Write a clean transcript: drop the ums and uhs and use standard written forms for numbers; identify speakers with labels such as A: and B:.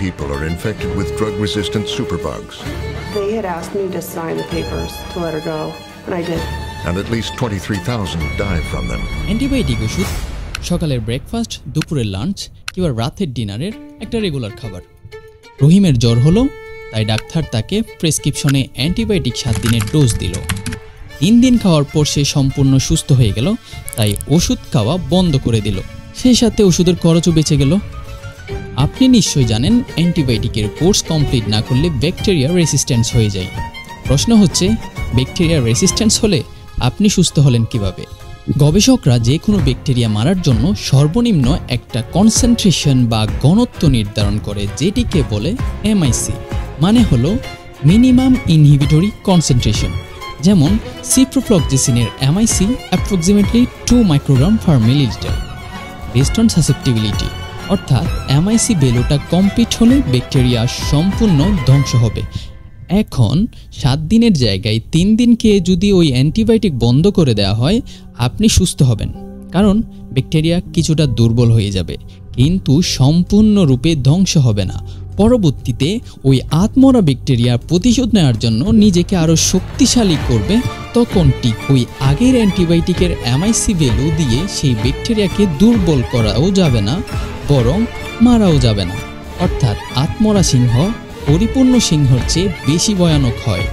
A: people are infected with drug-resistant superbugs.
B: They had asked me to sign the papers to let her go, and I did.
A: And at least 23,000 die from them.
C: Antibiotic ওষুধ সকালের breakfast, দুপুরের lunch কিংবা রাতের ডিনারের একটা regular খাবার। রহিমের জ্বর হলো, তাই ডাক্তার তাকে প্রেসক্রিপশনে অ্যান্টিবায়োটিক 7 দিনের ডোজ দিল। 3 দিন খাওয়ার পর সে সম্পূর্ণ সুস্থ হয়ে গেল, তাই ওষুধ খাওয়া বন্ধ করে দিল। সেই সাথে ওষুধের খরচও বেঁচে গেল। আপনি নিশ্চয়ই জানেন অ্যান্টিবায়োটিকের কোর্স কমপ্লিট না করলে ব্যাকটেরিয়া রেসিস্ট্যান্স হয়ে যায়। প্রশ্ন হচ্ছে, ব্যাকটেরিয়া রেসিস্ট্যান্স হলে আপনি সুস্থ হলেন কিভাবে? গবেষকরা যে কোনো ব্যাকটেরিয়া মারার জন্য সর্বনিম্ন একটা কনসেন্ট্রেশন বা ঘনত্ব নির্ধারণ করে, যেটিকে বলে এমআইসি, মানে হলো মিনিমাম ইনহিবিটরি কনসেন্ট্রেশন। যেমন সিপ্রোফ্লক্সেসিনের MIC approximately 2 microgram per millilitre based on susceptibility, অর্থাৎ এমআইসি ভ্যালুটা কমপ্লিট হলে ব্যাকটেরিয়া সম্পূর্ণ ধ্বংস হবে। এখন 7 দিনের জায়গায় 3 দিন খেয়ে যদি ওই অ্যান্টিবায়োটিক বন্ধ করে দেওয়া হয়, আপনি সুস্থ হবেন, কারণ ব্যাকটেরিয়া কিছুটা দুর্বল হয়ে যাবে, কিন্তু সম্পূর্ণরূপে ধ্বংস হবে না। পরবর্তীতে ওই আত্মরা ব্যাকটেরিয়া প্রতিশোধ নেওয়ার জন্য নিজেকে আরও শক্তিশালী করবে, তখন ঠিক ওই আগের অ্যান্টিবায়োটিকের এমআইসি ভ্যালু দিয়ে সেই ব্যাকটেরিয়াকে দুর্বল করাও যাবে না, বরং মারাও যাবে না। অর্থাৎ আত্মরা সিংহ পরিপূর্ণ সিংহর চেয়ে বেশি ভয়ানক হয়।